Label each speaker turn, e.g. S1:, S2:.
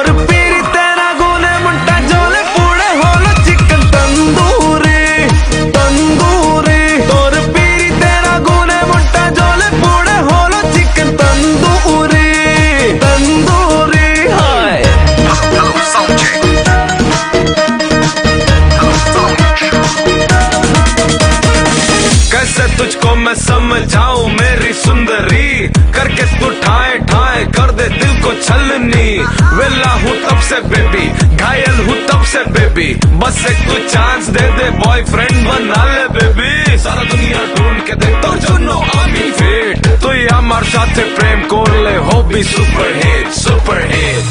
S1: তোর পিরিতে আগুনে মনটা জ্বলে পুড়ে হলো চিকেন তন্দুরি তন্দুরি তোর পিরিতে আগুনে মনটা জ্বলে পুড়ে হলো চিকেন তন্দুরি তন্দুরি হায় कैसे तुझको मैं समझाऊं मेरी सुंदरी करके तू ठाए ठाए कर दे दिल को छलनी वेला हूँ तब से बेबी घायल हूँ तब से बेबी बस एक तू चांस दे दे बॉयफ्रेंड बना ले बेबी सारा दुनिया ढूंढ के दे तो जो नो আমি ফিট তুই আমার সাথে প্রেম করলে হবি সুপার হিট সুপার হিট